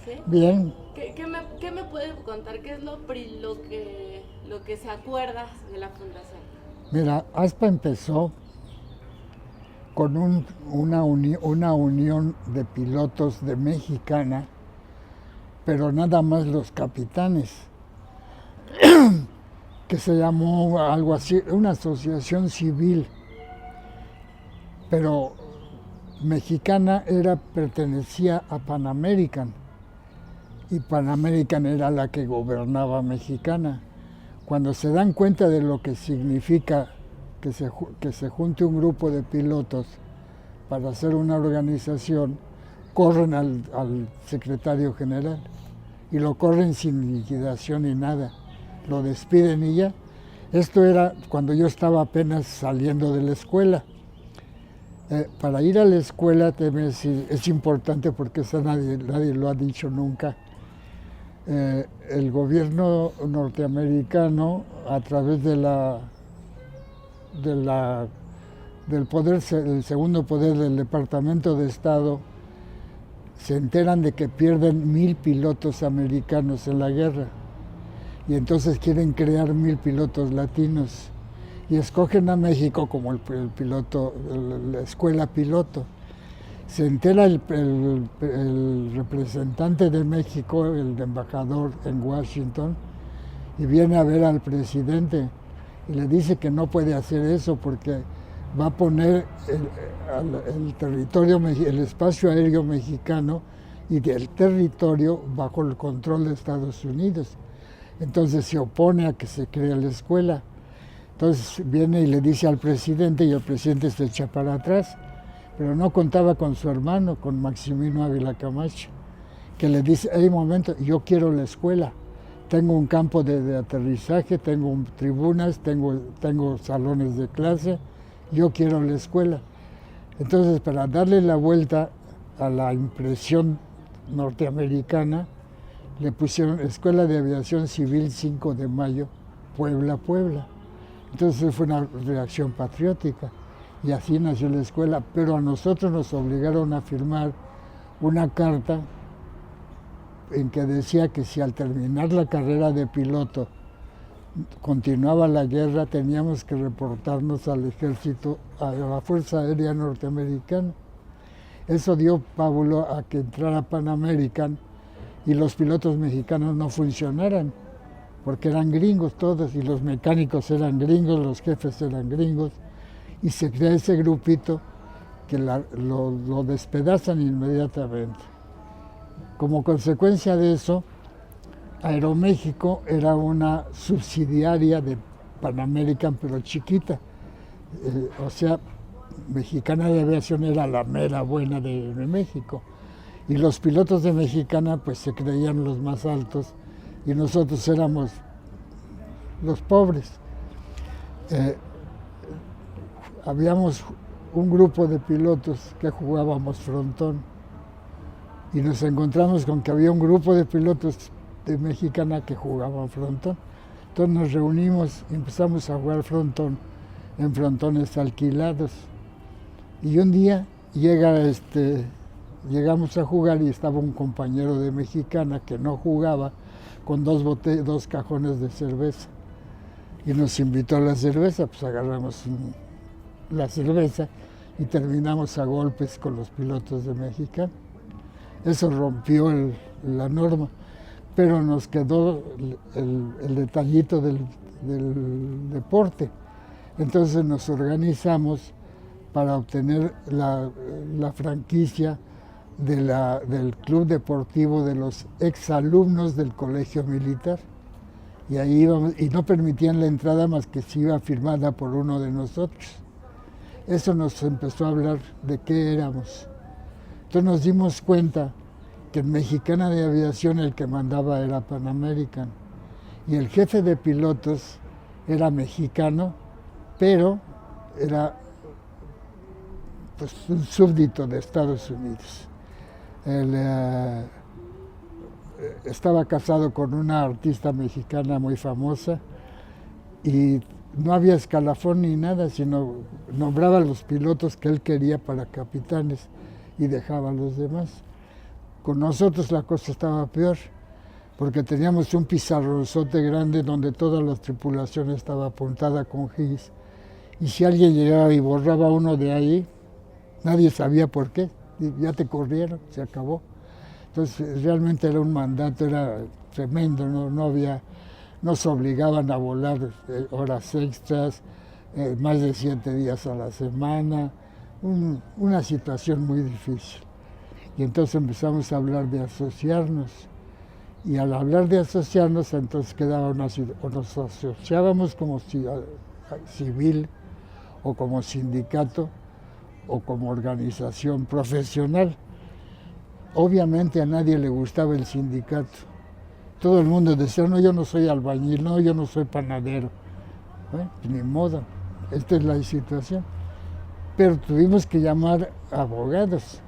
¿Sí? Bien, ¿Qué me puede contar? ¿Qué es lo que se acuerda de la fundación? mira, ASPA empezó con una unión de pilotos de Mexicana, pero nada más los capitanes, que se llamó algo así, una asociación civil, pero Mexicana pertenecía a Pan American y Pan American era la que gobernaba Mexicana. Cuando se dan cuenta de lo que significa que se junte un grupo de pilotos para hacer una organización, corren al secretario general y lo corren sin liquidación ni nada. Lo despiden y ya. Esto era cuando yo estaba apenas saliendo de la escuela. Para ir a la escuela es importante porque eso nadie lo ha dicho nunca. El gobierno norteamericano, a través de la, del segundo poder del Departamento de Estado, se enteran de que pierden 1000 pilotos americanos en la guerra y entonces quieren crear 1000 pilotos latinos y escogen a México como el piloto, la escuela piloto. Se entera el representante de México, el embajador en Washington, y viene a ver al presidente y le dice que no puede hacer eso porque va a poner el territorio, el espacio aéreo mexicano y el territorio bajo el control de Estados Unidos. Entonces se opone a que se cree la escuela. Entonces viene y le dice al presidente y el presidente se echa para atrás, pero no contaba con su hermano, con Maximino Ávila Camacho, que le dice, hey, un momento, yo quiero la escuela, tengo un campo de aterrizaje, tengo tribunas, tengo salones de clase, yo quiero la escuela. Entonces, para darle la vuelta a la impresión norteamericana, le pusieron Escuela de Aviación Civil 5 de Mayo, Puebla, Puebla. Entonces fue una reacción patriótica y así nació la escuela, pero a nosotros nos obligaron a firmar una carta en que decía que si al terminar la carrera de piloto continuaba la guerra, teníamos que reportarnos al ejército, a la Fuerza Aérea Norteamericana. Eso dio pábulo a que entrara Pan American y los pilotos mexicanos no funcionaran, porque eran gringos todos y los mecánicos eran gringos, los jefes eran gringos, y se crea ese grupito que lo despedazan inmediatamente. Como consecuencia de eso, Aeroméxico era una subsidiaria de Pan American, pero chiquita. O sea, Mexicana de Aviación era la mera buena de México. Y los pilotos de Mexicana pues se creían los más altos y nosotros éramos los pobres. Habíamos un grupo de pilotos que jugábamos frontón y nos encontramos con que había un grupo de pilotos de Mexicana que jugaban frontón. Entonces nos reunimos y empezamos a jugar frontón en frontones alquilados. Y un día llegamos a jugar y estaba un compañero de Mexicana que no jugaba con dos cajones de cerveza. Y nos invitó a la cerveza, pues agarramos la cerveza y terminamos a golpes con los pilotos de Mexicana. Eso rompió la norma, pero nos quedó el detallito del deporte. Entonces nos organizamos para obtener la franquicia del club deportivo de los exalumnos del colegio militar. Y ahí íbamos, y no permitían la entrada más que si iba firmada por uno de nosotros. Eso nos empezó a hablar de qué éramos. Entonces nos dimos cuenta que en Mexicana de Aviación el que mandaba era Pan American y el jefe de pilotos era mexicano, pero era pues, un súbdito de Estados Unidos. Él estaba casado con una artista mexicana muy famosa y no había escalafón ni nada, sino nombraba a los pilotos que él quería para capitanes y dejaba a los demás. Con nosotros la cosa estaba peor, porque teníamos un pizarronzote grande donde toda la tripulación estaba apuntada con gis. Y si alguien llegaba y borraba uno de ahí, nadie sabía por qué. Y ya te corrieron, se acabó. Entonces realmente era un mandato, era tremendo, no había, nos obligaban a volar horas extras, más de 7 días a la semana, una situación muy difícil. Y entonces empezamos a hablar de asociarnos. Y al hablar de asociarnos, entonces o nos asociábamos como civil, o como sindicato, o como organización profesional. Obviamente a nadie le gustaba el sindicato. Todo el mundo decía, no, yo no soy albañil, no, yo no soy panadero. Ni modo, esta es la situación. Pero tuvimos que llamar abogados.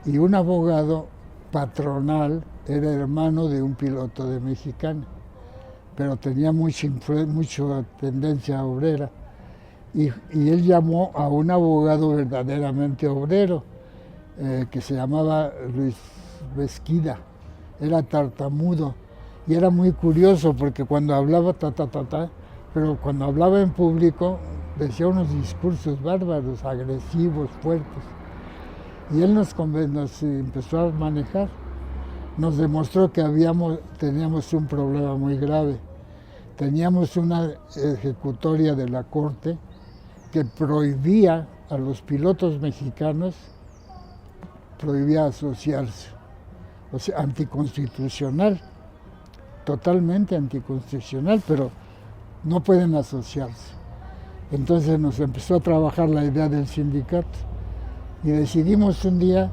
Y un abogado patronal era hermano de un piloto de Mexicana, pero tenía mucha tendencia obrera. Y él llamó a un abogado verdaderamente obrero, que se llamaba Luis Mesquida. Era tartamudo y era muy curioso porque cuando hablaba pero cuando hablaba en público decía unos discursos bárbaros, agresivos, fuertes. Y él nos empezó a manejar. Nos demostró que teníamos un problema muy grave. Teníamos una ejecutoria de la Corte que prohibía a los pilotos mexicanos, prohibía asociarse. O sea, anticonstitucional, totalmente anticonstitucional, pero no pueden asociarse. Entonces nos empezó a trabajar la idea del sindicato y decidimos un día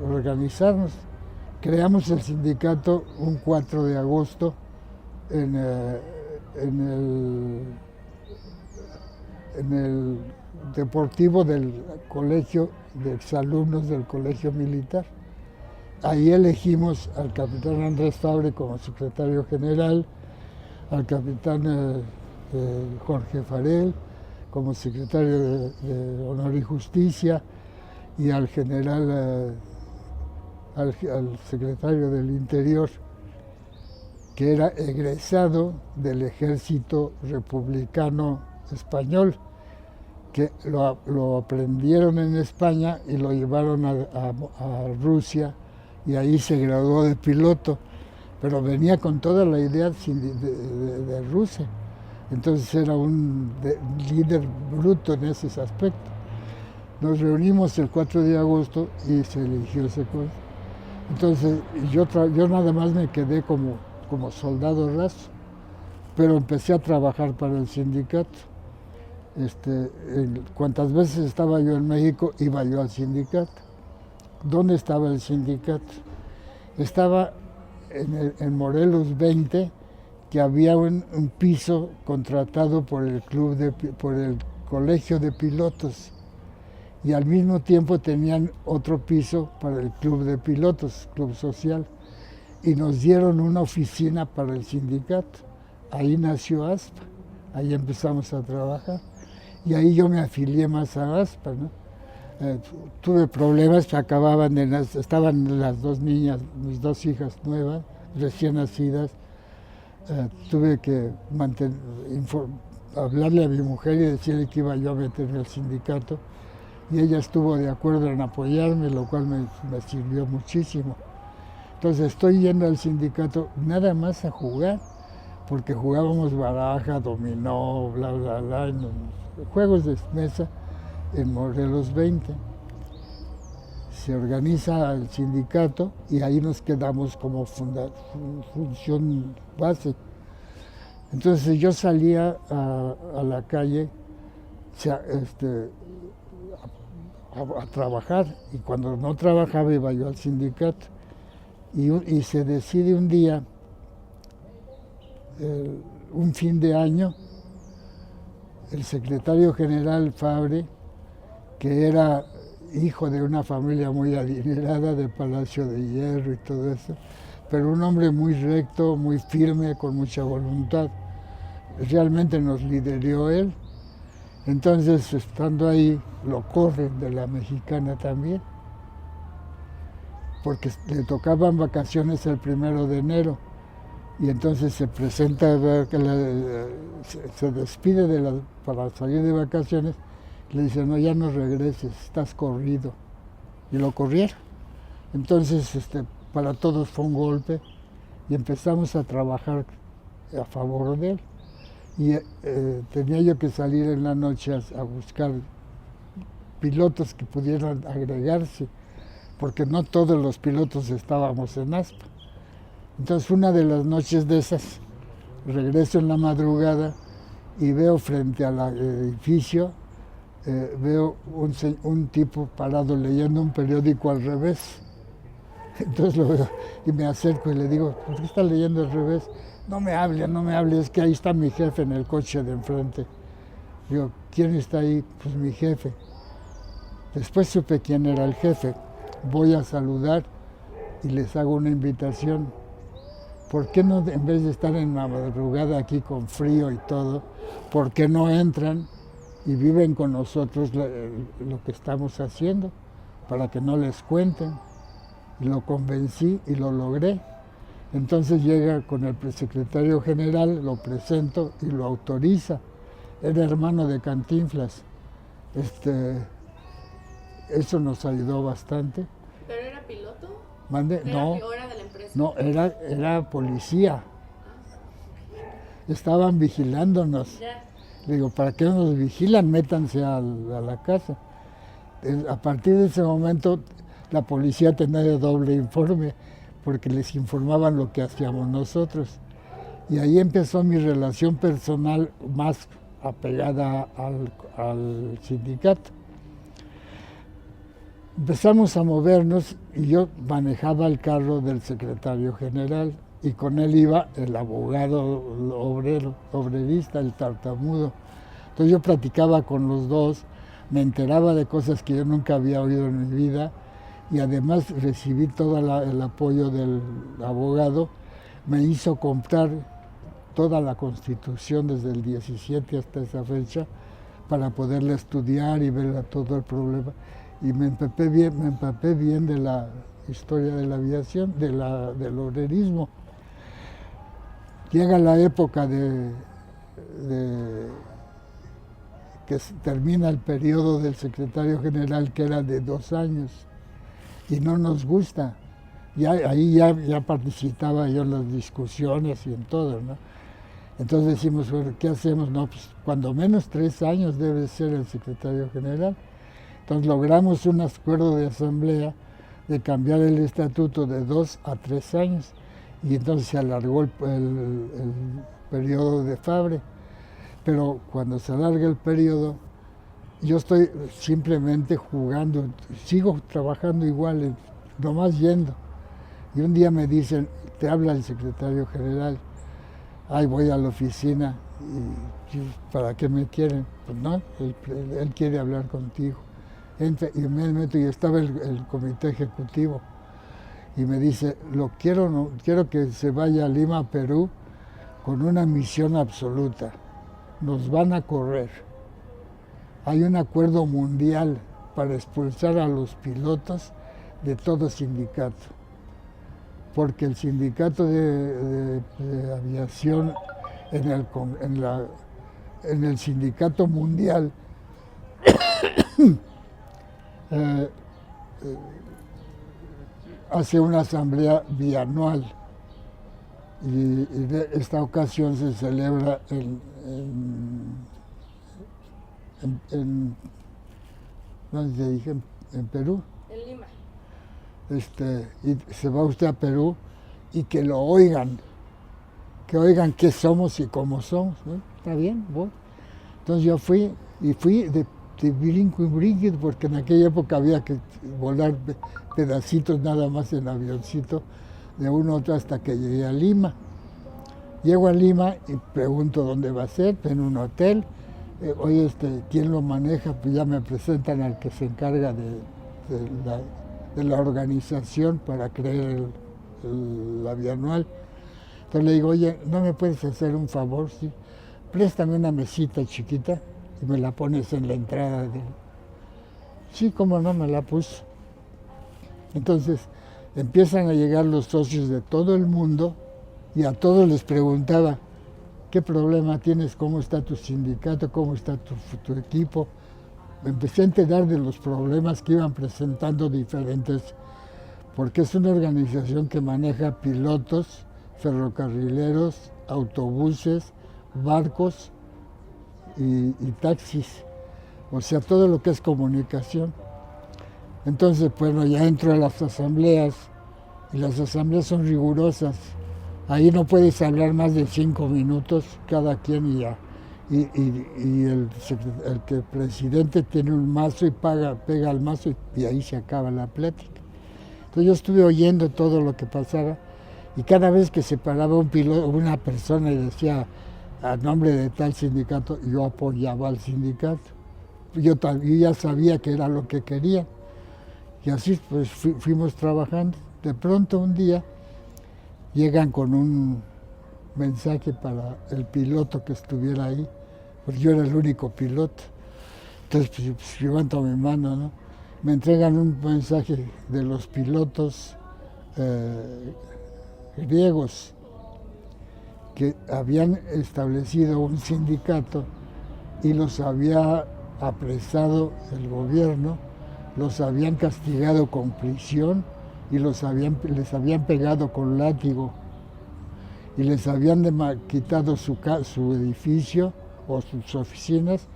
organizarnos. Creamos el sindicato un 4 de agosto en el deportivo del colegio, de exalumnos del colegio militar. Ahí elegimos al capitán Andrés Fabre como secretario general, al capitán Jorge Farel como secretario de Honor y Justicia y al general, al secretario del Interior, que era egresado del Ejército Republicano Español, que lo aprendieron en España y lo llevaron a Rusia y ahí se graduó de piloto, pero venía con toda la idea de Rusia. Entonces era un líder bruto en ese aspecto. Nos reunimos el 4 de agosto y se eligió ese curso. Entonces yo nada más me quedé como soldado raso, pero empecé a trabajar para el sindicato. Cuantas veces estaba yo en México, iba yo al sindicato. ¿Dónde estaba el sindicato? Estaba en Morelos 20, que había un piso contratado por el colegio de pilotos, y al mismo tiempo tenían otro piso para el club de pilotos, club social, y nos dieron una oficina para el sindicato. Ahí nació ASPA, ahí empezamos a trabajar, y ahí yo me afilié más a ASPA, ¿no? Tuve problemas, estaban las 2 niñas, mis 2 hijas nuevas, recién nacidas. Tuve que hablarle a mi mujer y decirle que iba yo a meterme al sindicato, y ella estuvo de acuerdo en apoyarme, lo cual me sirvió muchísimo. Entonces estoy yendo al sindicato nada más a jugar, porque jugábamos baraja, dominó, bla, bla, bla, juegos de mesa en Morelos 20. Se organiza el sindicato y ahí nos quedamos como función base. Entonces yo salía a la calle a trabajar, y cuando no trabajaba iba yo al sindicato. Y se decide un día, un fin de año, el secretario general Fabre, que era hijo de una familia muy adinerada de Palacio de Hierro y todo eso, pero un hombre muy recto, muy firme, con mucha voluntad. Realmente nos lideró él. Entonces, estando ahí, lo corren de la Mexicana también. porque le tocaban vacaciones el 1 de enero. Y entonces se presenta, se despide para salir de vacaciones, le dice, no, ya no regreses, estás corrido. Y lo corrieron. Entonces, para todos fue un golpe y empezamos a trabajar a favor de él. Y tenía yo que salir en la noche a buscar pilotos que pudieran agregarse, porque no todos los pilotos estábamos en ASPA. Entonces, una de las noches de esas, regreso en la madrugada y veo frente al edificio, veo un tipo parado leyendo un periódico al revés. Entonces lo veo y me acerco y le digo, ¿por qué está leyendo al revés? No me hable, es que ahí está mi jefe en el coche de enfrente. Digo, ¿quién está ahí? Pues mi jefe. Después supe quién era el jefe. Voy a saludar y les hago una invitación. ¿Por qué no, en vez de estar en la madrugada aquí con frío y todo, por qué no entran y viven con nosotros lo que estamos haciendo, para que no les cuenten? Y lo convencí y lo logré. Entonces llega con el secretario general, lo presento y lo autoriza. Era hermano de Cantinflas. Eso nos ayudó bastante. ¿Pero era piloto? ¿Mande? No. ¿O era de la empresa? No, era policía. Estaban vigilándonos. Ya. Le digo, ¿para qué nos vigilan? Métanse a la casa. A partir de ese momento, la policía tenía doble informe, porque les informaban lo que hacíamos nosotros. Y ahí empezó mi relación personal más apegada al sindicato. Empezamos a movernos y yo manejaba el carro del secretario general y con él iba el abogado obrerista, el tartamudo. Entonces yo platicaba con los dos, me enteraba de cosas que yo nunca había oído en mi vida y además recibí todo el apoyo del abogado. Me hizo comprar toda la Constitución desde el 17 hasta esa fecha para poderla estudiar y ver todo el problema. Y me empapé bien de la historia de la aviación, del obrerismo. Llega la época que termina el periodo del secretario general, que era de 2 años, y no nos gusta. Ahí ya participaba yo en las discusiones y en todo, ¿no? Entonces decimos, bueno, ¿qué hacemos? No, pues cuando menos 3 años debe ser el secretario general. Entonces logramos un acuerdo de asamblea de cambiar el estatuto de 2 a 3 años y entonces se alargó el periodo de Fabre. Pero cuando se alarga el periodo, yo estoy simplemente jugando, sigo trabajando igual, nomás yendo. Y un día me dicen, te habla el secretario general. Ay, voy a la oficina y ¿para qué me quieren? Pues no, él quiere hablar contigo. Entra y me meto y estaba el comité ejecutivo y me dice, quiero que se vaya a Lima, Perú, con una misión absoluta. Nos van a correr. Hay un acuerdo mundial para expulsar a los pilotos de todo sindicato, porque el sindicato de aviación en el sindicato mundial hace una asamblea bianual y esta ocasión se celebra ¿dónde dije? En Perú. En Lima. Y se va usted a Perú y que lo oigan, qué somos y cómo somos, ¿no? Está bien, voy. Entonces yo fui de brinco y brinco, porque en aquella época había que volar pedacitos nada más en avioncito de uno a otro hasta que llegué a Lima. Llego a Lima y pregunto dónde va a ser, en un hotel. Oye, ¿quién lo maneja? Pues ya me presentan al que se encarga de la organización para crear el avianual. Entonces le digo, oye, ¿no me puedes hacer un favor? Sí, préstame una mesita chiquita y me la pones en la entrada. Sí, cómo no, me la puso. Entonces empiezan a llegar los socios de todo el mundo y a todos les preguntaba, ¿qué problema tienes? ¿Cómo está tu sindicato? ¿Cómo está tu equipo? Me empecé a enterar de los problemas que iban presentando diferentes, porque es una organización que maneja pilotos, ferrocarrileros, autobuses, barcos y taxis, o sea, todo lo que es comunicación. Entonces, bueno, ya entro a las asambleas, y las asambleas son rigurosas. Ahí no puedes hablar más de 5 minutos cada quien y ya. Y el presidente tiene un mazo y pega el mazo y ahí se acaba la plática. Entonces yo estuve oyendo todo lo que pasaba y cada vez que se paraba un piloto, una persona y decía a nombre de tal sindicato, yo apoyaba al sindicato. Yo ya sabía que era lo que quería. Y así pues fuimos trabajando. De pronto un día llegan con un mensaje para el piloto que estuviera ahí, porque yo era el único piloto. Entonces pues levanto mi mano, ¿no? Me entregan un mensaje de los pilotos griegos que habían establecido un sindicato y los había apresado el gobierno, los habían castigado con prisión y les habían pegado con látigo y les habían quitado su edificio o sus oficinas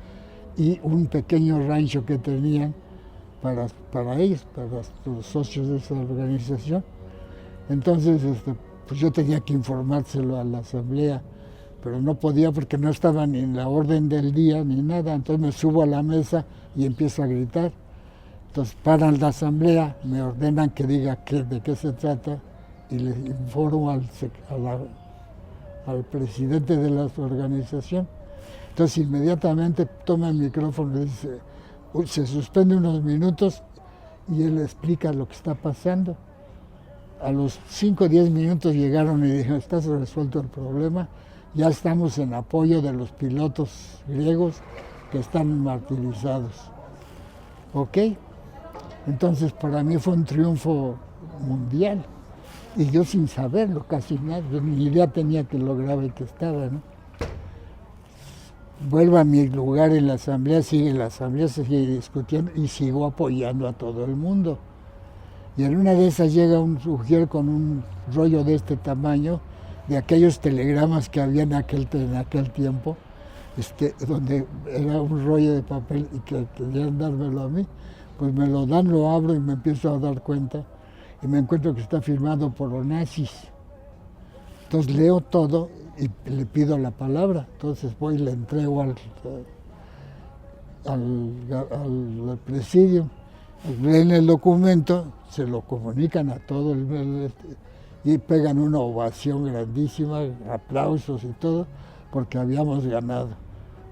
y un pequeño rancho que tenían para ellos, para los socios de esa organización. Entonces, pues yo tenía que informárselo a la asamblea, pero no podía porque no estaba ni en la orden del día ni nada. Entonces me subo a la mesa y empiezo a gritar. Entonces paran la asamblea, me ordenan que diga de qué se trata y le informo al presidente de la organización. Entonces inmediatamente toma el micrófono y dice, se suspende unos minutos y él explica lo que está pasando. A los 5 o 10 minutos llegaron y dijeron, ¿está resuelto el problema? Ya estamos en apoyo de los pilotos griegos que están martirizados. ¿Ok? Entonces para mí fue un triunfo mundial. Y yo sin saberlo, casi nada, ni idea tenía que lo grave que estaba, ¿no? Vuelvo a mi lugar en la asamblea, se sigue discutiendo y sigo apoyando a todo el mundo. Y en una de esas llega un sujeto con un rollo de este tamaño, de aquellos telegramas que había en aquel tiempo, donde era un rollo de papel y que querían dármelo a mí, pues me lo dan, lo abro y me empiezo a dar cuenta y me encuentro que está firmado por Onassis. Entonces leo todo y le pido la palabra, entonces voy y le entrego al presidio, leen el documento, se lo comunican a todo y pegan una ovación grandísima, aplausos y todo, porque habíamos ganado.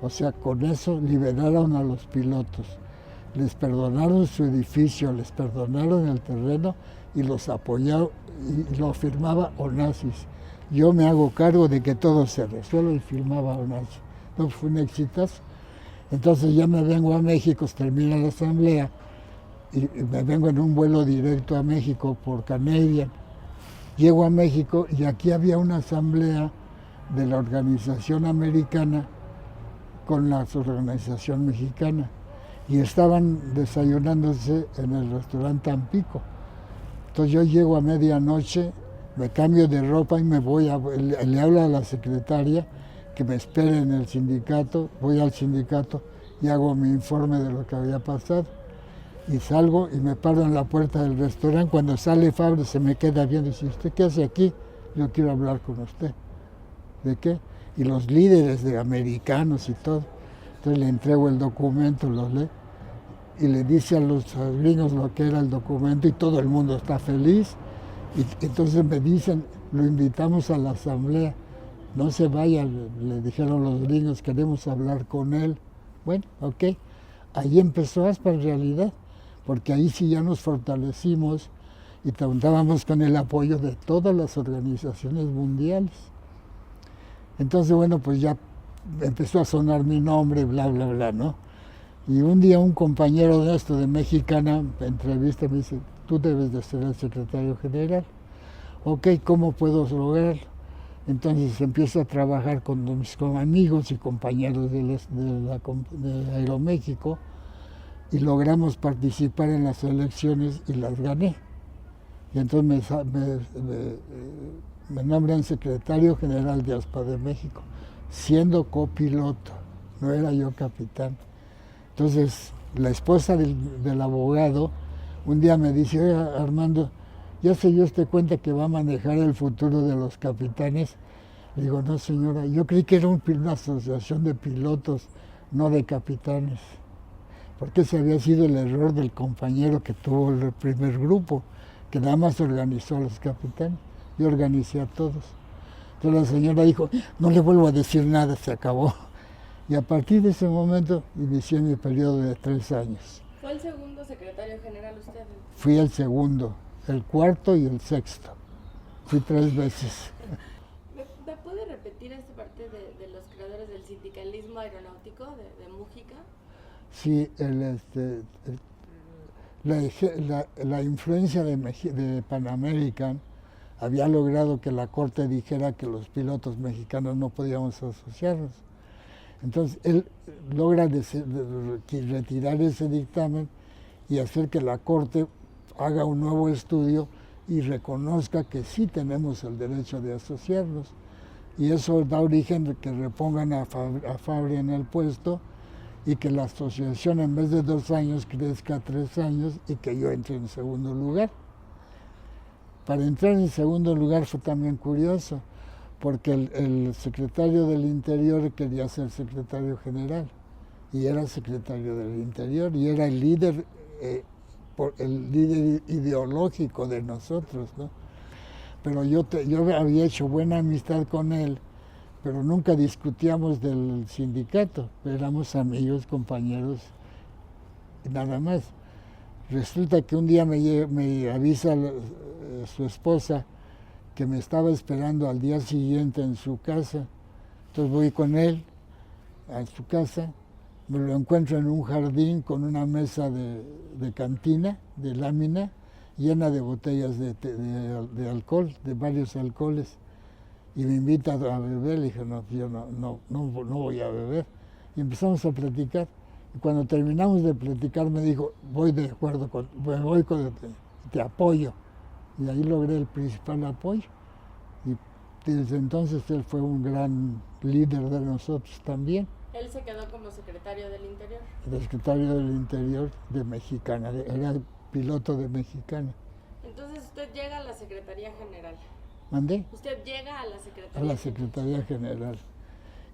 O sea, con eso liberaron a los pilotos, les perdonaron su edificio, les perdonaron el terreno y los apoyaron y lo firmaba Onassis. Yo me hago cargo de que todo se resuelva y firmaba Onassis. No, fue un exitazo. Entonces ya me vengo a México, termina la asamblea y me vengo en un vuelo directo a México por Canadian. Llego a México y aquí había una asamblea de la organización americana con la organización mexicana y estaban desayunándose en el restaurante Tampico. Entonces yo llego a medianoche, me cambio de ropa y me voy, le hablo a la secretaria que me espere en el sindicato, voy al sindicato y hago mi informe de lo que había pasado. Y salgo y me paro en la puerta del restaurante. Cuando sale Fabre se me queda viendo y dice, ¿usted qué hace aquí? Yo quiero hablar con usted. ¿De qué? Y los líderes de americanos y todo. Entonces le entrego el documento, lo lee y le dice a los gringos lo que era el documento y todo el mundo está feliz. Y entonces me dicen, lo invitamos a la asamblea. No se vaya, le dijeron los gringos, queremos hablar con él. Bueno, ok. Ahí empezó hasta en realidad, porque ahí sí ya nos fortalecimos y contábamos con el apoyo de todas las organizaciones mundiales. Entonces, bueno, pues ya empezó a sonar mi nombre, bla, bla, bla, ¿no? Y un día un compañero de Mexicana me entrevista y me dice, tú debes de ser el secretario general. Ok, ¿cómo puedo lograrlo? Entonces empiezo a trabajar con mis amigos y compañeros de Aeroméxico y logramos participar en las elecciones y las gané. Y entonces me nombran secretario general de ASPA de México, siendo copiloto, no era yo capitán. Entonces la esposa del abogado un día me dice, oye Armando, ¿ya se dio usted cuenta que va a manejar el futuro de los capitanes? Le digo, no señora, yo creí que era una asociación de pilotos, no de capitanes, porque ese había sido el error del compañero que tuvo el primer grupo, que nada más organizó a los capitanes, yo organicé a todos. Entonces la señora dijo, no le vuelvo a decir nada, se acabó. Y a partir de ese momento inicié mi periodo de 3 años. ¿Fue el segundo secretario general usted? Fui el segundo, el cuarto y el sexto. Fui 3 veces. ¿Me puede repetir esta parte de los creadores del sindicalismo aeronáutico de Mújica? Sí, la influencia de Pan American había logrado que la Corte dijera que los pilotos mexicanos no podíamos asociarnos. Entonces él logra retirar ese dictamen y hacer que la Corte haga un nuevo estudio y reconozca que sí tenemos el derecho de asociarnos. Y eso da origen de que repongan a Fabri en el puesto y que la asociación en vez de 2 años crezca a 3 años y que yo entre en segundo lugar. Para entrar en segundo lugar fue también curioso, porque el secretario del Interior quería ser secretario general y era secretario del Interior y era el líder ideológico de nosotros, ¿no? Pero yo había hecho buena amistad con él, pero nunca discutíamos del sindicato, éramos amigos, compañeros, y nada más. Resulta que un día me avisa su esposa que me estaba esperando al día siguiente en su casa. Entonces voy con él a su casa, me lo encuentro en un jardín con una mesa de cantina, de lámina, llena de botellas de alcohol, de varios alcoholes. Y me invita a beber, le dije, no, yo no voy a beber. Y empezamos a platicar. Y cuando terminamos de platicar me dijo, voy de acuerdo, te apoyo. Y ahí logré el principal apoyo. Y desde entonces él fue un gran líder de nosotros también. Él se quedó como secretario del Interior. El secretario del Interior de Mexicana, era piloto de Mexicana. Entonces usted llega a la Secretaría General. ¿Mandé? Usted llega a la Secretaría A la Secretaría General.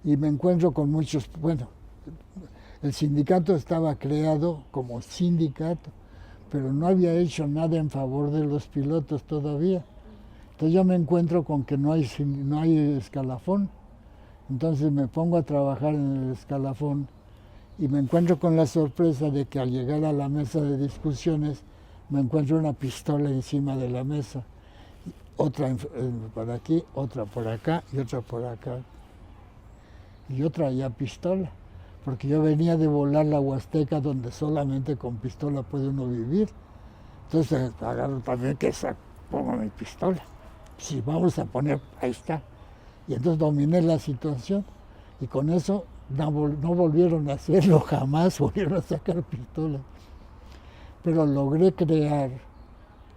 Y me encuentro con muchos, bueno, el sindicato estaba creado como sindicato, pero no había hecho nada en favor de los pilotos todavía. Entonces yo me encuentro con que no hay escalafón. Entonces me pongo a trabajar en el escalafón y me encuentro con la sorpresa de que al llegar a la mesa de discusiones me encuentro una pistola encima de la mesa. Otra por aquí, otra por acá y otra por acá. Y yo traía pistola, porque yo venía de volar la Huasteca donde solamente con pistola puede uno vivir. Entonces agarro también pongo mi pistola. Si vamos a poner, ahí está. Y entonces dominé la situación y con eso no volvieron a hacerlo, jamás volvieron a sacar pistolas. Pero logré crear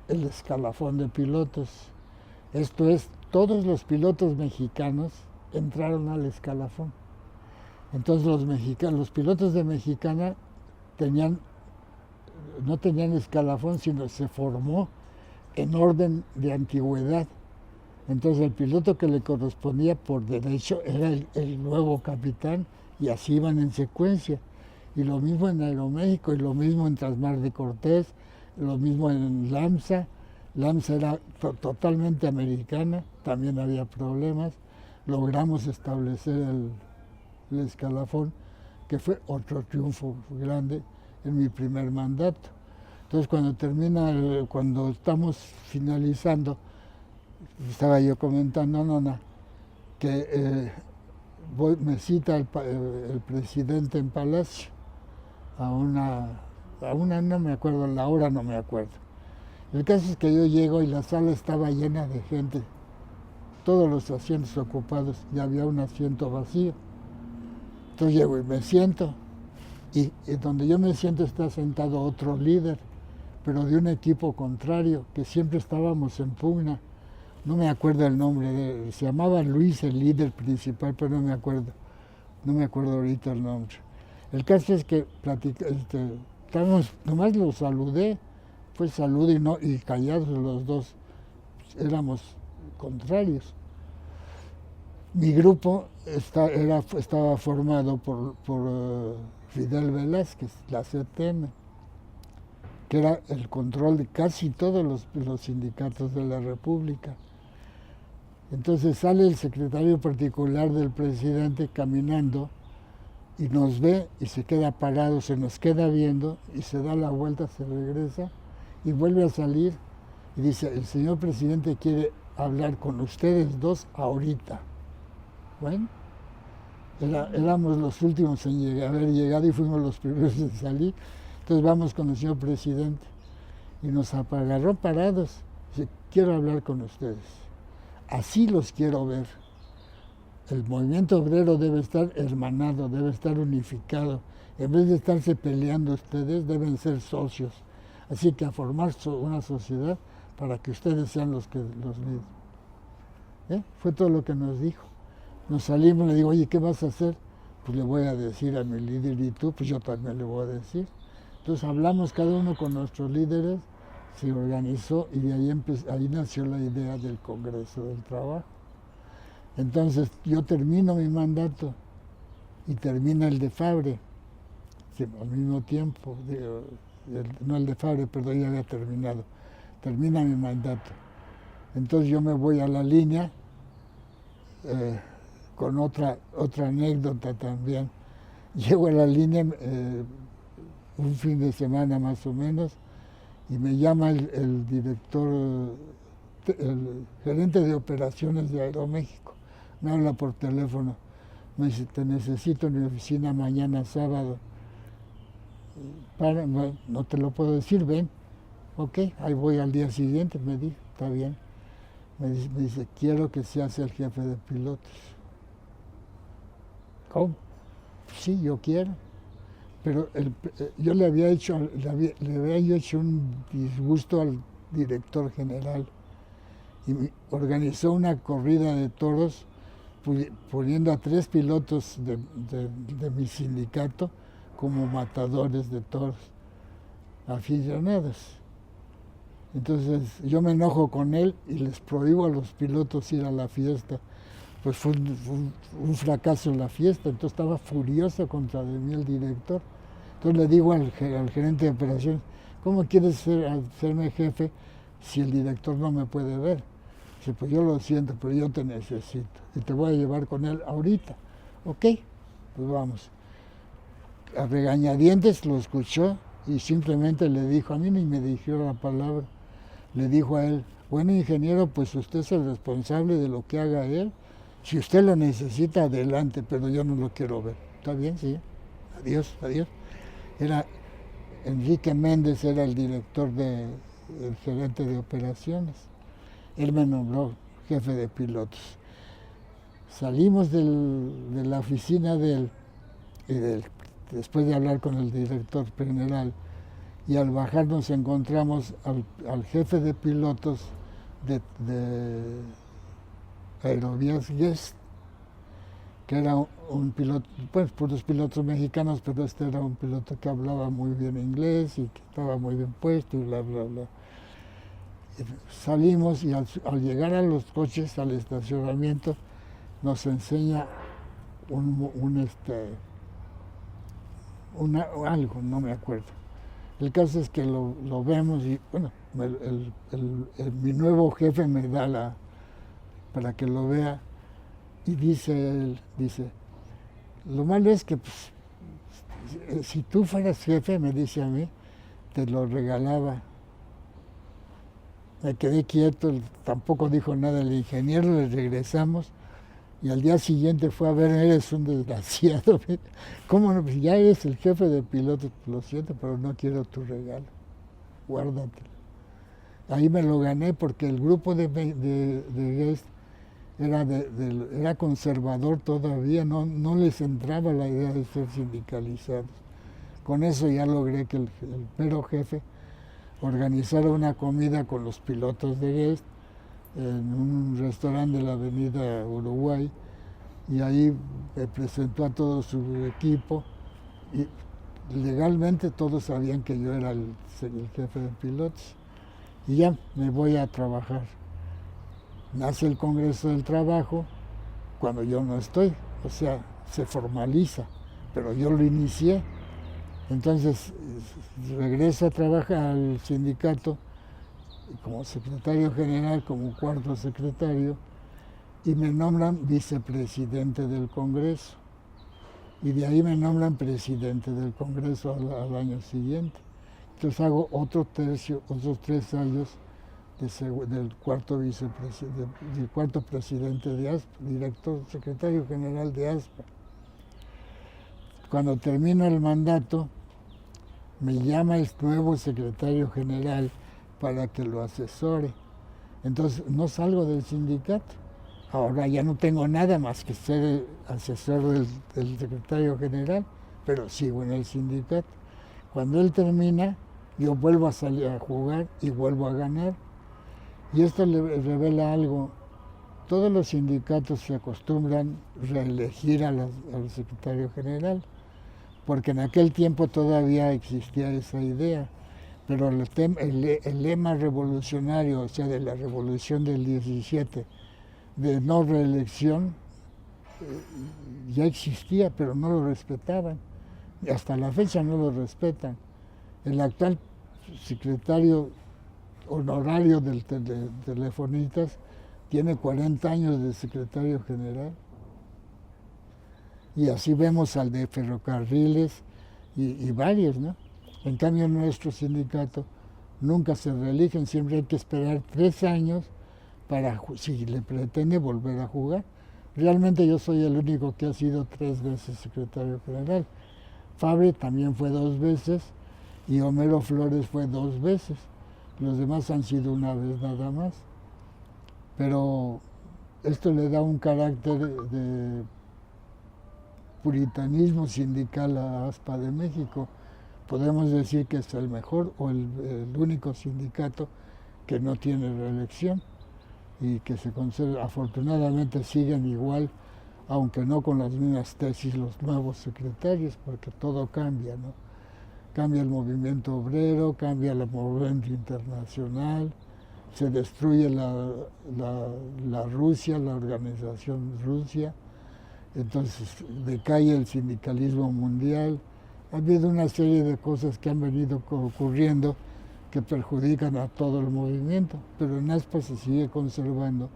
el escalafón de pilotos. Esto es, todos los pilotos mexicanos entraron al escalafón. Entonces los pilotos de Mexicana no tenían escalafón, sino se formó en orden de antigüedad. Entonces el piloto que le correspondía por derecho era el nuevo capitán y así iban en secuencia. Y lo mismo en Aeroméxico y lo mismo en Trasmar de Cortés, lo mismo en LAMSA. LAMSA era totalmente americana, también había problemas. Logramos establecer el escalafón, que fue otro triunfo grande en mi primer mandato. Entonces cuando estamos finalizando, estaba yo comentando, que me cita el presidente en Palacio a una, no me acuerdo la hora, no me acuerdo. El caso es que yo llego y la sala estaba llena de gente, todos los asientos ocupados y había un asiento vacío. Entonces llego y me siento y donde yo me siento está sentado otro líder, pero de un equipo contrario, que siempre estábamos en pugna. No me acuerdo el nombre, se llamaba Luis el líder principal, pero no me acuerdo ahorita el nombre. El caso es que nomás lo saludé, fue saludo y callados los dos, éramos contrarios. Mi grupo estaba formado por Fidel Velázquez, la CTM, que era el control de casi todos los sindicatos de la República. Entonces sale el secretario particular del presidente caminando y nos ve y se queda parado, se nos queda viendo y se da la vuelta, se regresa y vuelve a salir y dice, el señor presidente quiere hablar con ustedes dos ahorita. Bueno, éramos los últimos en haber llegado y fuimos los primeros en salir. Entonces vamos con el señor presidente y nos agarró parados. Dice, quiero hablar con ustedes. Así los quiero ver. El movimiento obrero debe estar hermanado, debe estar unificado. En vez de estarse peleando ustedes, deben ser socios. Así que a formar una sociedad para que ustedes sean los líderes. Fue todo lo que nos dijo. Nos salimos, le digo, oye, ¿qué vas a hacer? Pues le voy a decir a mi líder y tú, pues yo también le voy a decir. Entonces hablamos cada uno con nuestros líderes, se organizó y de ahí nació la idea del Congreso del Trabajo. Entonces yo termino mi mandato y termina el de Fabre, al mismo tiempo, no el de Fabre, perdón, ya había terminado, termina mi mandato. Entonces yo me voy a la línea, con otra anécdota también. Llego a la línea un fin de semana más o menos y me llama el director, el gerente de operaciones de Aeroméxico. Me habla por teléfono, me dice, te necesito en mi oficina mañana sábado. No te lo puedo decir, ven. Ok, ahí voy al día siguiente, me dijo, está bien. Me dice, quiero que seas el jefe de pilotos. ¿Cómo? Sí, yo quiero. Pero yo le había hecho un disgusto al director general y organizó una corrida de toros poniendo a 3 pilotos de mi sindicato como matadores de toros, aficionados. Entonces yo me enojo con él y les prohíbo a los pilotos ir a la fiesta. Pues fue un fracaso la fiesta, entonces estaba furioso contra de mí el director. Entonces le digo al gerente de operaciones, ¿cómo quieres serme jefe si el director no me puede ver? Dice, pues yo lo siento, pero yo te necesito y te voy a llevar con él ahorita. Ok, pues vamos. A regañadientes lo escuchó y simplemente le dijo, a mí ni me dijo la palabra, le dijo a él, bueno ingeniero, pues usted es el responsable de lo que haga él. Si usted lo necesita, adelante, pero yo no lo quiero ver. ¿Está bien? Sí. Adiós, adiós. Enrique Méndez era el director el gerente de operaciones. Él me nombró jefe de pilotos. Salimos de la oficina de él, después de hablar con el director general, y al bajar nos encontramos al jefe de pilotos de Aerovías Guest, que era un piloto, pues puros pilotos mexicanos, pero este era un piloto que hablaba muy bien inglés y que estaba muy bien puesto y bla, bla, bla. Salimos y al llegar a los coches, al estacionamiento, nos enseña algo, no me acuerdo. El caso es que lo vemos y, bueno, mi nuevo jefe me da para que lo vea y dice, lo malo es que pues, si tú fueras jefe, me dice a mí, te lo regalaba. Me quedé quieto, tampoco dijo nada el ingeniero, le regresamos y al día siguiente fue a ver, eres un desgraciado. ¿Cómo no? Pues ya eres el jefe de pilotos, lo siento, pero no quiero tu regalo, guárdatelo. ahí me lo gané porque el grupo de Guest era conservador todavía, no les entraba la idea de ser sindicalizados. Con eso ya logré que el mero jefe organizara una comida con los pilotos de Guest en un restaurante de la avenida Uruguay, y ahí me presentó a todo su equipo y legalmente todos sabían que yo era el jefe de pilotos, y ya me voy a trabajar. Nace el Congreso del Trabajo cuando yo no estoy, o sea, se formaliza, pero yo lo inicié. Entonces regreso a trabajar al sindicato como secretario general, como cuarto secretario, y me nombran vicepresidente del Congreso. Y de ahí me nombran presidente del Congreso al año siguiente. Entonces hago otros 3 años del cuarto del cuarto presidente de ASPA, secretario general de ASPA. Cuando termino el mandato, me llama el nuevo secretario general para que lo asesore. Entonces no salgo del sindicato. Ahora ya no tengo nada más que ser el asesor del secretario general, pero sigo en el sindicato. Cuando él termina, yo vuelvo a salir a jugar y vuelvo a ganar. Y esto le revela algo. Todos los sindicatos se acostumbran a reelegir al secretario general, porque en aquel tiempo todavía existía esa idea. Pero el lema revolucionario, o sea, de la revolución del 17, de no reelección, ya existía, pero no lo respetaban. Y hasta la fecha no lo respetan. El actual secretario honorario de Telefónicas tiene 40 años de secretario general. Y así vemos al de Ferrocarriles y varios, ¿no? En cambio, en nuestro sindicato nunca se reeligen, siempre hay que esperar 3 años para, si le pretende, volver a jugar. Realmente yo soy el único que ha sido 3 veces secretario general. Fabri también fue 2 veces y Homero Flores fue 2 veces. Los demás han sido 1 vez nada más. Pero esto le da un carácter de puritanismo sindical a ASPA de México. Podemos decir que es el mejor o el único sindicato que no tiene reelección y que se conserva. Afortunadamente siguen igual, aunque no con las mismas tesis los nuevos secretarios, porque todo cambia, ¿no? Cambia el movimiento obrero, cambia el movimiento internacional, se destruye la Rusia, la organización Rusia, entonces decae el sindicalismo mundial. Ha habido una serie de cosas que han venido ocurriendo que perjudican a todo el movimiento, pero en ASPA se sigue conservando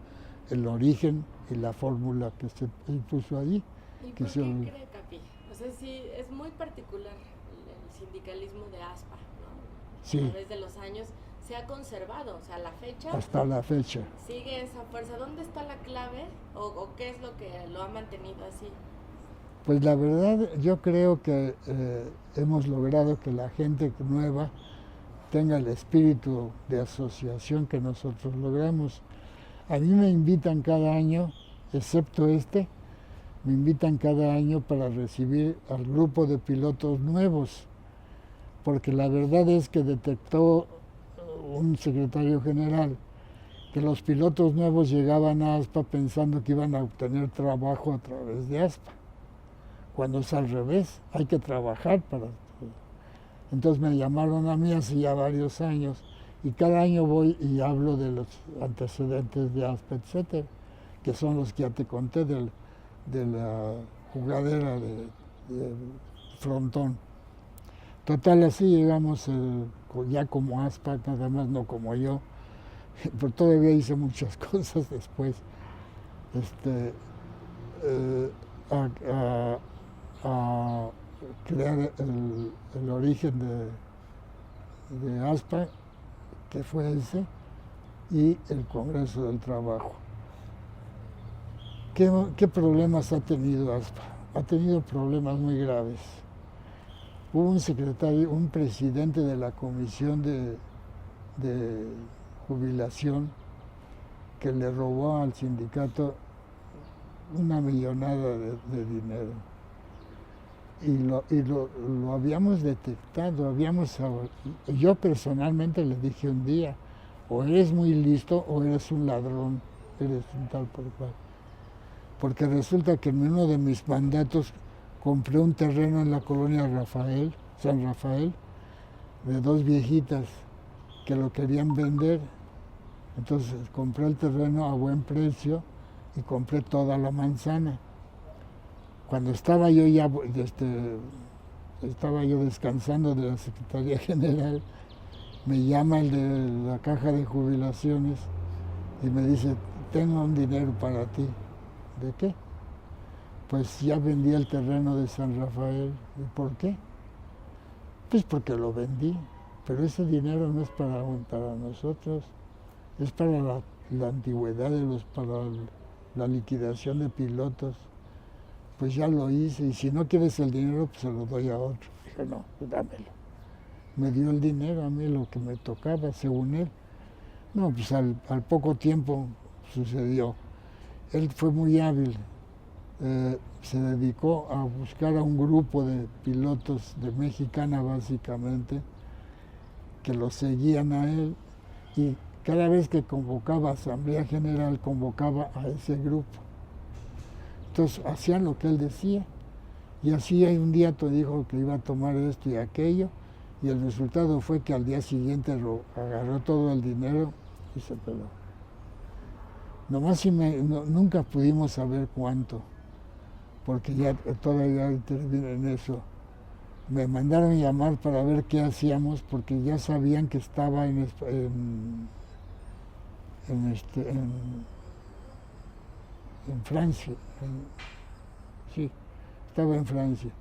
el origen y la fórmula que se impuso allí. ¿Y por qué cree, Capi? O sea, sí, es muy particular el sindicalismo de ASPA, ¿no? Sí. A través de los años se ha conservado, o sea, a la fecha. Hasta la fecha. Sigue esa fuerza. ¿Dónde está la clave o qué es lo que lo ha mantenido así? Pues la verdad, yo creo que hemos logrado que la gente nueva tenga el espíritu de asociación que nosotros logramos. A mí me invitan cada año, excepto me invitan cada año para recibir al grupo de pilotos nuevos, porque la verdad es que detectó un secretario general que los pilotos nuevos llegaban a ASPA pensando que iban a obtener trabajo a través de ASPA, cuando es al revés, hay que trabajar para... Entonces me llamaron a mí hace ya varios años y cada año voy y hablo de los antecedentes de ASPA, etcétera, que son los que ya te conté de la jugadera de Frontón. Total, así llegamos ya como ASPA, nada más no como yo, pero todavía hice muchas cosas después. A crear el origen de ASPA, que fue ese, y el Congreso del Trabajo. ¿Qué problemas ha tenido ASPA? Ha tenido problemas muy graves. Hubo un presidente de la Comisión de jubilación que le robó al sindicato una millonada de dinero. Y lo habíamos detectado, yo personalmente le dije un día, o eres muy listo o eres un ladrón, eres un tal por cual. Porque resulta que en uno de mis mandatos compré un terreno en la colonia San Rafael, de dos viejitas que lo querían vender. Entonces compré el terreno a buen precio y compré toda la manzana. Cuando estaba yo descansando de la Secretaría General, me llama el de la caja de jubilaciones y me dice, tengo un dinero para ti. ¿De qué? Pues ya vendí el terreno de San Rafael. ¿Y por qué? Pues porque lo vendí, pero ese dinero no es para nosotros, es para la antigüedad para la liquidación de pilotos. Pues ya lo hice, y si no quieres el dinero, pues se lo doy a otro. Dije, no, pues dámelo. Me dio el dinero a mí, lo que me tocaba, según él. No, pues al poco tiempo sucedió. Él fue muy hábil. Se dedicó a buscar a un grupo de pilotos de Mexicana, básicamente, que lo seguían a él, y cada vez que convocaba Asamblea General, convocaba a ese grupo. Entonces hacían lo que él decía, y así un día te dijo que iba a tomar esto y aquello, y el resultado fue que al día siguiente agarró todo el dinero y se peló. Nomás nunca pudimos saber cuánto, porque ya todavía intervino en eso. Me mandaron llamar para ver qué hacíamos, porque ya sabían que estaba en Francia. Sí, estaba en Francia.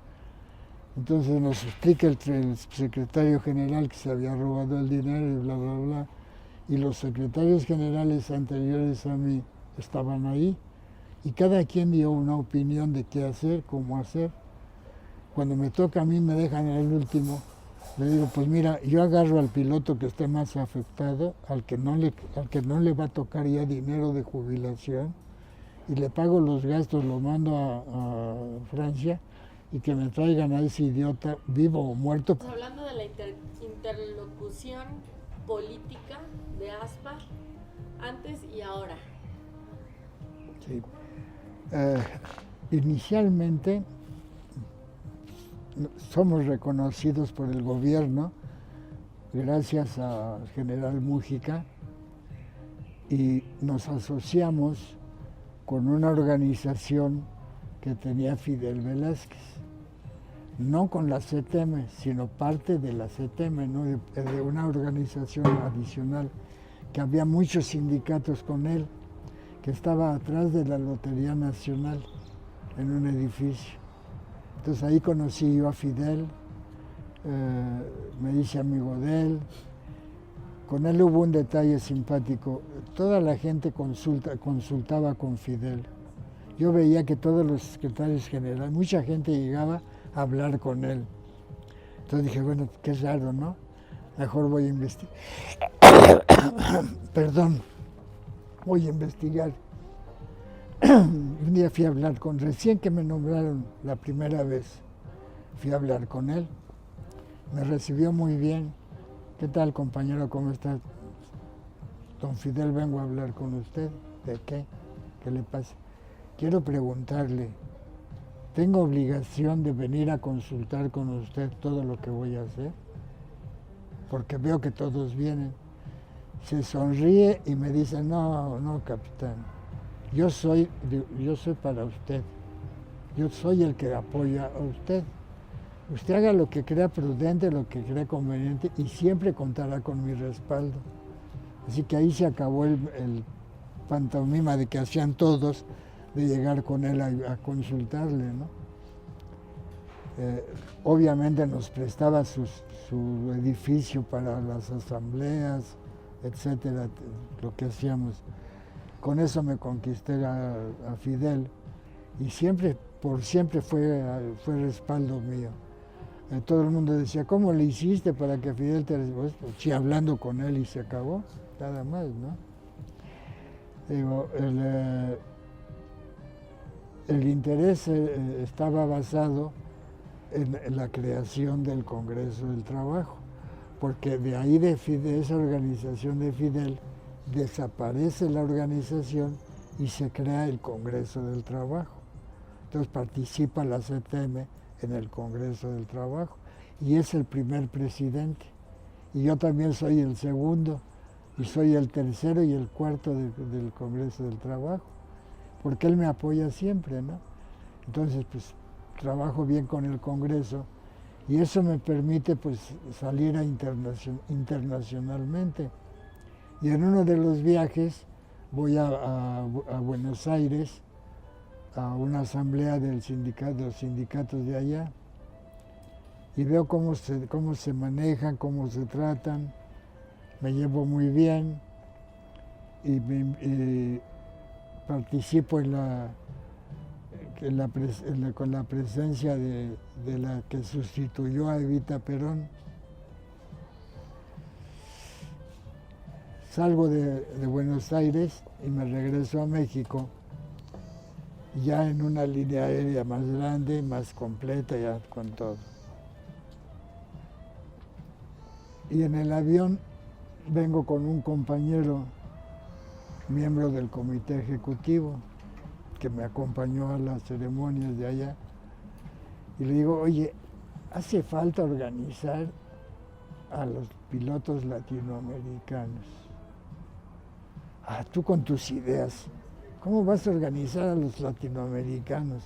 Entonces nos explica el secretario general que se había robado el dinero y bla, bla, bla. Y los secretarios generales anteriores a mí estaban ahí, y cada quien dio una opinión de qué hacer, cómo hacer. Cuando me toca a mí, me dejan al último, le digo, pues mira, yo agarro al piloto que esté más afectado, al que no le va a tocar ya dinero de jubilación, y le pago los gastos, lo mando a Francia, y que me traigan a ese idiota, vivo o muerto. Estamos hablando de la interlocución política de ASPA antes y ahora. Sí. Inicialmente somos reconocidos por el gobierno gracias al general Mújica, y nos asociamos con una organización que tenía Fidel Velázquez, no con la CTM, sino parte de la CTM, ¿no? de una organización adicional, que había muchos sindicatos con él, que estaba atrás de la Lotería Nacional, en un edificio. Entonces ahí conocí yo a Fidel, me hice amigo de él. Con él hubo un detalle simpático, toda la gente consultaba con Fidel. Yo veía que todos los secretarios generales, mucha gente llegaba a hablar con él. Entonces dije, bueno, qué raro, ¿no? Mejor voy a investigar. Perdón, voy a investigar. Un día fui a hablar recién que me nombraron la primera vez, fui a hablar con él. Me recibió muy bien. ¿Qué tal, compañero? ¿Cómo está? Don Fidel, vengo a hablar con usted. ¿De qué? ¿Qué le pasa? Quiero preguntarle, ¿tengo obligación de venir a consultar con usted todo lo que voy a hacer? Porque veo que todos vienen. Se sonríe y me dice, no, capitán, yo soy para usted. Yo soy el que apoya a usted. Usted haga lo que crea prudente, lo que crea conveniente, y siempre contará con mi respaldo. Así que ahí se acabó el pantomima de que hacían todos de llegar con él a consultarle, ¿no? Obviamente nos prestaba su edificio para las asambleas, etcétera, lo que hacíamos. Con eso me conquisté a Fidel, y por siempre fue respaldo mío. todo el mundo decía, ¿cómo le hiciste para que Fidel te recibiera? Pues, sí, hablando con él y se acabó, nada más, ¿no? Digo, el interés estaba basado en la creación del Congreso del Trabajo, porque de ahí de esa organización de Fidel desaparece la organización y se crea el Congreso del Trabajo. Entonces participa la CTM en el Congreso del Trabajo y es el primer presidente. Y yo también soy el segundo y soy el tercero y el cuarto del Congreso del Trabajo, porque él me apoya siempre, ¿no? Entonces, pues trabajo bien con el Congreso y eso me permite pues salir internacionalmente. Y en uno de los viajes voy a Buenos Aires a una asamblea de los sindicatos de allá y veo cómo se manejan, cómo se tratan, me llevo muy bien y participo con la presencia de la que sustituyó a Evita Perón. Salgo de Buenos Aires y me regreso a México, ya en una línea aérea más grande, más completa, ya con todo. Y en el avión vengo con un compañero, miembro del comité ejecutivo, que me acompañó a las ceremonias de allá, y le digo, oye, hace falta organizar a los pilotos latinoamericanos. Ah, tú con tus ideas, ¿cómo vas a organizar a los latinoamericanos?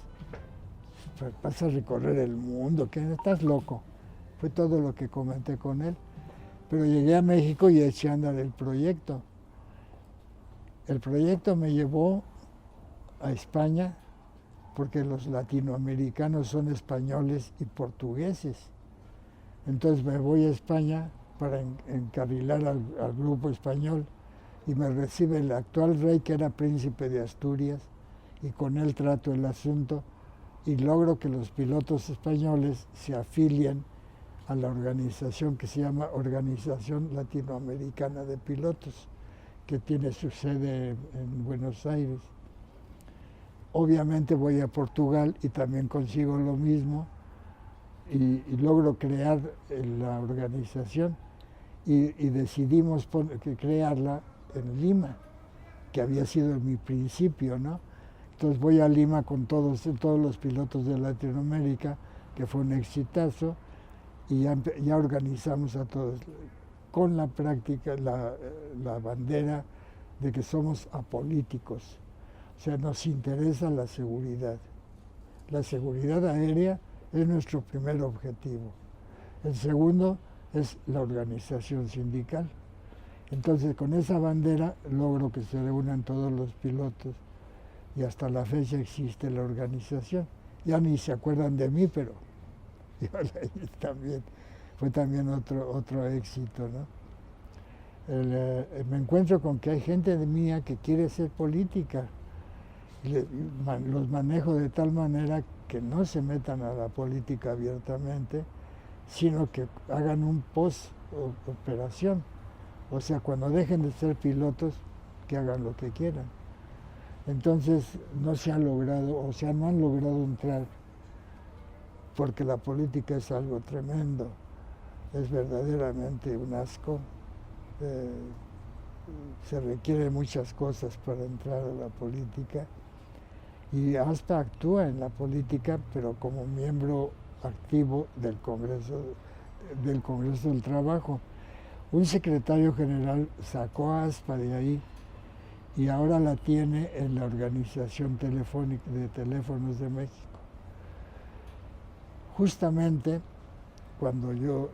Vas a recorrer el mundo, ¿qué? Estás loco. Fue todo lo que comenté con él. Pero llegué a México y eché a andar el proyecto. El proyecto me llevó a España porque los latinoamericanos son españoles y portugueses. Entonces me voy a España para encarrilar al grupo español y me recibe el actual rey, que era príncipe de Asturias, y con él trato el asunto y logro que los pilotos españoles se afilien a la organización que se llama Organización Latinoamericana de Pilotos, que tiene su sede en Buenos Aires. Obviamente voy a Portugal y también consigo lo mismo y logro crear la organización y decidimos crearla en Lima, que había sido mi principio, ¿no? Entonces voy a Lima con todos los pilotos de Latinoamérica, que fue un exitazo, y ya organizamos a todos con la práctica, la bandera de que somos apolíticos. O sea, nos interesa la seguridad. La seguridad aérea es nuestro primer objetivo. El segundo es la organización sindical. Entonces, con esa bandera logro que se reúnan todos los pilotos y hasta la fecha existe la organización. Ya ni se acuerdan de mí, pero yo también, fue también otro éxito, ¿no? Me encuentro con que hay gente mía que quiere ser política. Los manejo de tal manera que no se metan a la política abiertamente, sino que hagan un post-operación. O sea, cuando dejen de ser pilotos, que hagan lo que quieran. Entonces no se ha logrado, o sea, no han logrado entrar, porque la política es algo tremendo, es verdaderamente un asco. Se requieren muchas cosas para entrar a la política y hasta actúa en la política, pero como miembro activo del Congreso del Trabajo. Un secretario general sacó a ASPA de ahí y ahora la tiene en la Organización Telefónica de Teléfonos de México. Justamente cuando yo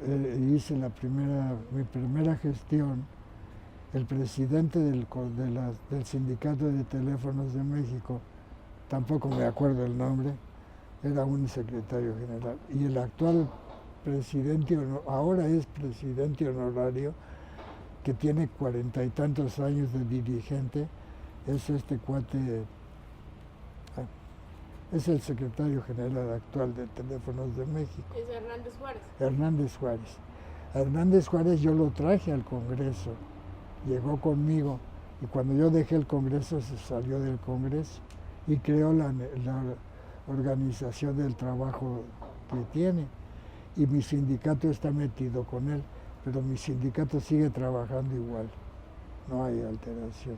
hice mi primera gestión, el presidente del Sindicato de Teléfonos de México, tampoco me acuerdo el nombre, era un secretario general. Y el actual presidente, ahora es presidente honorario, que tiene 40 y tantos años de dirigente, es este cuate, Es el secretario general actual de Teléfonos de México. Es Hernández Juárez. Hernández Juárez. A Hernández Juárez yo lo traje al Congreso, llegó conmigo y cuando yo dejé el Congreso se salió del Congreso y creó la organización del trabajo que tiene y mi sindicato está metido con él, pero mi sindicato sigue trabajando igual, no hay alteración.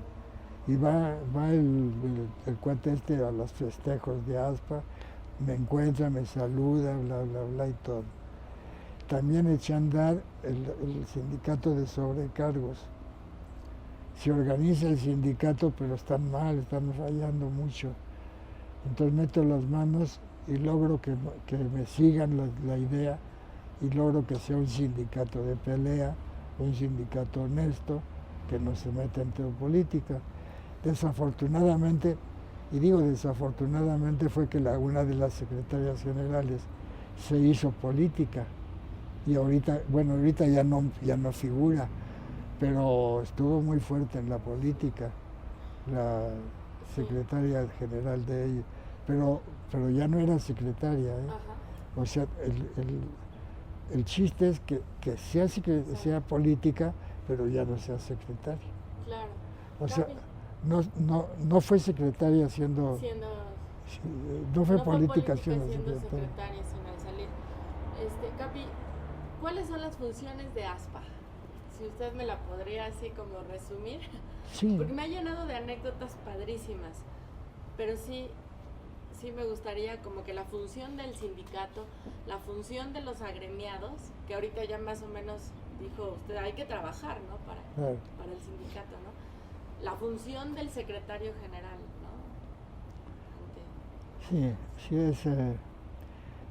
Y va el cuate este a los festejos de ASPA, me encuentra, me saluda, bla, bla, bla y todo. También eché a andar el sindicato de sobrecargos. Se organiza el sindicato, pero están mal, están fallando mucho. Entonces meto las manos y logro que me sigan la idea y logro que sea un sindicato de pelea, un sindicato honesto, que no se meta en política. Desafortunadamente, y digo desafortunadamente, fue que una de las secretarias generales se hizo política y ahorita ya no figura, pero estuvo muy fuerte en la política, la secretaria general de ella, pero ya no era secretaria, ¿eh? O sea, el chiste es que sea política, pero ya no sea secretaria. Claro. O sea, no fue secretaria no fue política siendo secretaria sin al salir. Capi, ¿cuáles son las funciones de ASPA? Si usted me la podría así como resumir. Sí. Porque me ha llenado de anécdotas padrísimas, pero sí me gustaría como que la función del sindicato, la función de los agremiados, que ahorita ya más o menos dijo usted, hay que trabajar, ¿no? Para el sindicato, ¿no? La función del secretario general, ¿no? Sí,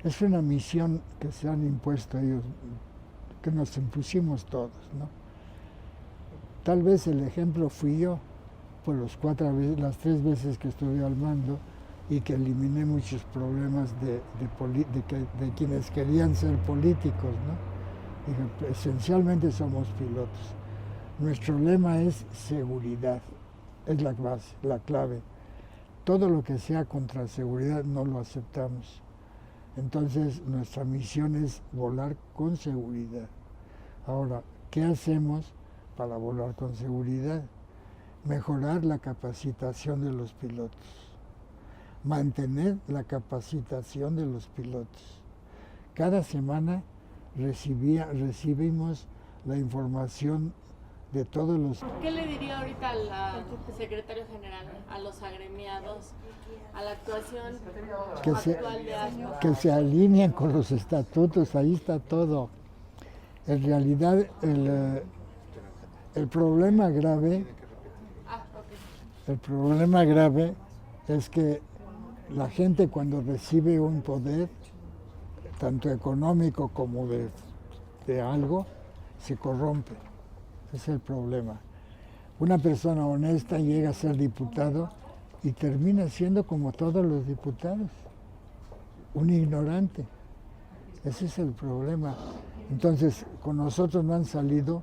es una misión que se han impuesto ellos, que nos impusimos todos, ¿no? Tal vez el ejemplo fui yo, por las 3 veces que estuve al mando y que eliminé muchos problemas de quienes querían ser políticos, ¿no? Dije, esencialmente somos pilotos. Nuestro lema es seguridad, es la base, la clave. Todo lo que sea contra seguridad no lo aceptamos. Entonces nuestra misión es volar con seguridad. Ahora, ¿qué hacemos para volar con seguridad? Mejorar la capacitación de los pilotos, mantener la capacitación de los pilotos. Cada semana recibimos la información de todos los... ¿Qué le diría ahorita al secretario general, a los agremiados, a la actuación actual de ASPA? Que se alineen con los estatutos, ahí está todo. En realidad, el problema grave es que la gente cuando recibe un poder, tanto económico como de algo, se corrompe. Ese es el problema. Una persona honesta llega a ser diputado y termina siendo como todos los diputados, un ignorante. Ese es el problema. Entonces, con nosotros no han salido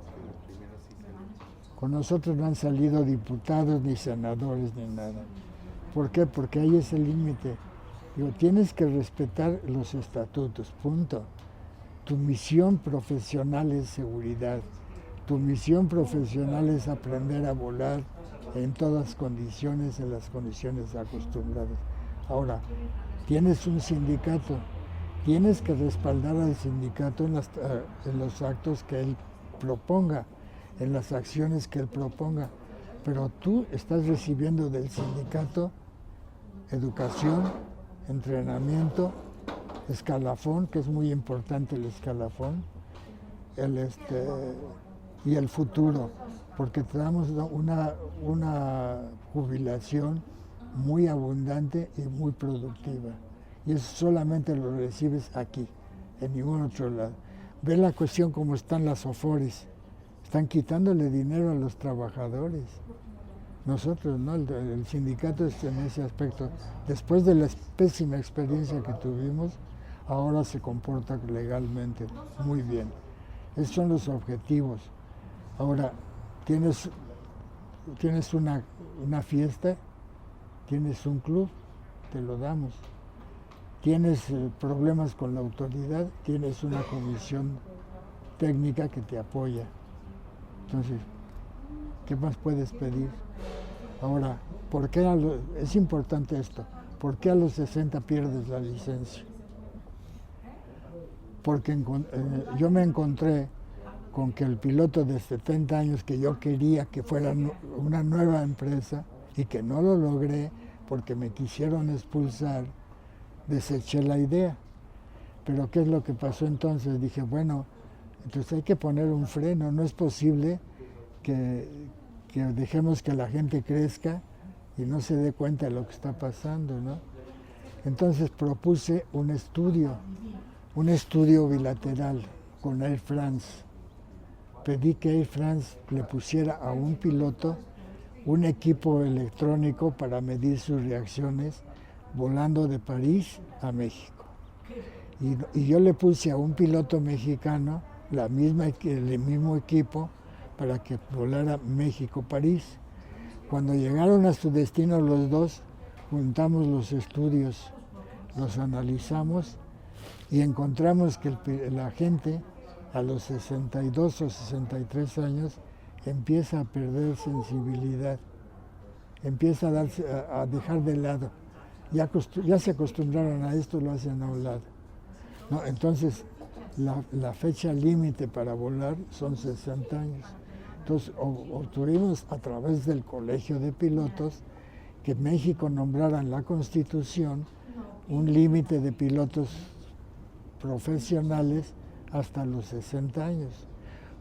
diputados ni senadores ni nada. ¿Por qué? Porque ahí es el límite. Digo, tienes que respetar los estatutos, punto. Tu misión profesional es seguridad. Tu misión profesional es aprender a volar en todas condiciones, en las condiciones acostumbradas. Ahora, tienes un sindicato, tienes que respaldar al sindicato en los actos que él proponga, en las acciones que él proponga, pero tú estás recibiendo del sindicato educación, entrenamiento, escalafón, que es muy importante el escalafón, y el futuro, porque te damos una jubilación muy abundante y muy productiva. Y eso solamente lo recibes aquí, en ningún otro lado. Ve la cuestión como están las OFORES. Están quitándole dinero a los trabajadores. Nosotros, ¿no? El sindicato en ese aspecto, después de la pésima experiencia que tuvimos, ahora se comporta legalmente muy bien. Esos son los objetivos. Ahora, tienes una fiesta, tienes un club, te lo damos. tienes problemas con la autoridad, tienes una comisión técnica que te apoya. Entonces, ¿qué más puedes pedir? Ahora, ¿por qué es importante esto? ¿Por qué a los 60 pierdes la licencia? Porque yo me encontré con que el piloto de 70 años que yo quería que fuera una nueva empresa y que no lo logré porque me quisieron expulsar, deseché la idea. Pero ¿qué es lo que pasó entonces? Dije, bueno, entonces hay que poner un freno, no es posible que dejemos que la gente crezca y no se dé cuenta de lo que está pasando, ¿no? Entonces propuse un estudio bilateral con Air France. Pedí que Air France le pusiera a un piloto un equipo electrónico para medir sus reacciones volando de París a México. Y yo le puse a un piloto mexicano el mismo equipo para que volara México-París. Cuando llegaron a su destino los dos, juntamos los estudios, los analizamos y encontramos que la gente a los 62 o 63 años empieza a perder sensibilidad, empieza a dejar de lado. Ya se acostumbraron a esto, lo hacen a un lado. No, entonces, la fecha límite para volar son 60 años. Entonces, obtuvimos a través del Colegio de Pilotos que México nombrara en la Constitución un límite de pilotos profesionales hasta los 60 años.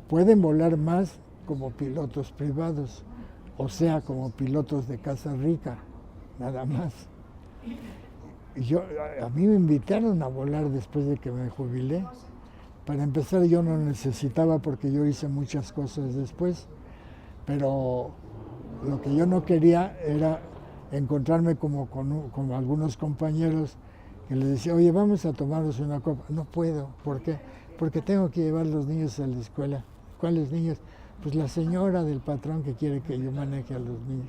Pueden volar más como pilotos privados, o sea, como pilotos de casa rica, nada más. A mí me invitaron a volar después de que me jubilé. Para empezar, yo no necesitaba porque yo hice muchas cosas después, pero lo que yo no quería era encontrarme como algunos compañeros que les decía, oye, vamos a tomarnos una copa. No puedo. ¿Por qué? Porque tengo que llevar los niños a la escuela. ¿Cuáles niños? Pues la señora del patrón que quiere que yo maneje a los niños.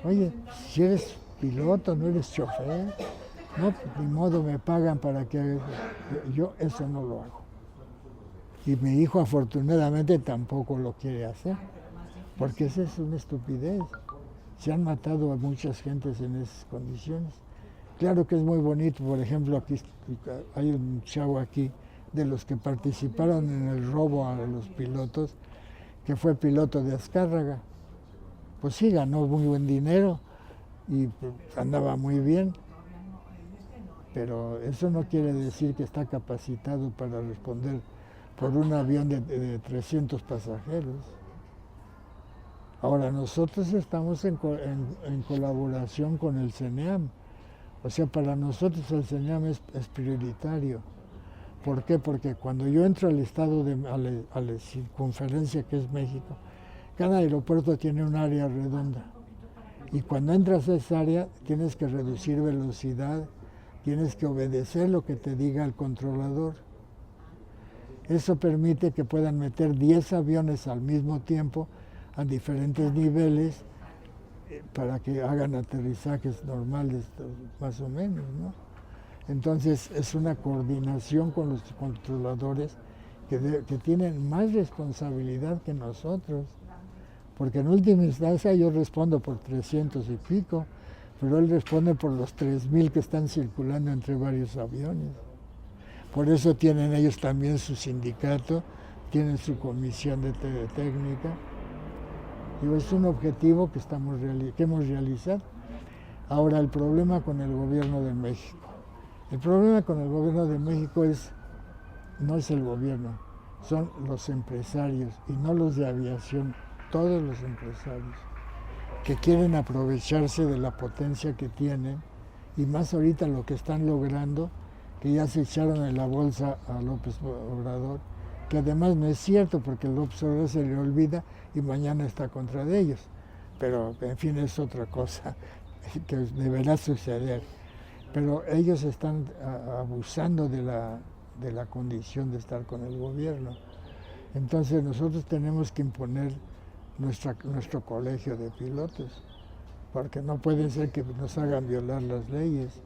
Oye, si eres piloto, no eres chofer. No, ni modo, me pagan para que yo eso no lo hago. Y mi hijo afortunadamente tampoco lo quiere hacer, porque esa es una estupidez. Se han matado a muchas gentes en esas condiciones. Claro que es muy bonito, por ejemplo, aquí hay un chavo aquí de los que participaron en el robo a los pilotos, que fue piloto de Azcárraga. Pues sí, ganó muy buen dinero y andaba muy bien, pero eso no quiere decir que está capacitado para responder por un avión de 300 pasajeros. Ahora, nosotros estamos en colaboración con el CENEAM. O sea, para nosotros el CENEAM es prioritario. ¿Por qué? Porque cuando yo entro al estado, a la circunferencia que es México, cada aeropuerto tiene un área redonda. Y cuando entras a esa área, tienes que reducir velocidad, tienes que obedecer lo que te diga el controlador. Eso permite que puedan meter 10 aviones al mismo tiempo a diferentes niveles para que hagan aterrizajes normales, más o menos, ¿no? Entonces es una coordinación con los controladores que tienen más responsabilidad que nosotros, porque en última instancia yo respondo por 300 y pico, pero él responde por los 3,000 que están circulando entre varios aviones. Por eso tienen ellos también su sindicato, tienen su comisión de técnica. Digo, es un objetivo que hemos realizado. Ahora, el problema con el gobierno de México. El problema con el gobierno de México no es el gobierno, son los empresarios, y no los de aviación, todos los empresarios, que quieren aprovecharse de la potencia que tienen, y más ahorita lo que están logrando, que ya se echaron en la bolsa a López Obrador, que además no es cierto, porque López Obrador se le olvida y mañana está contra de ellos. Pero, en fin, es otra cosa que deberá suceder. Pero ellos están abusando de la condición de estar con el gobierno. Entonces nosotros tenemos que imponer nuestro colegio de pilotos, porque no puede ser que nos hagan violar las leyes.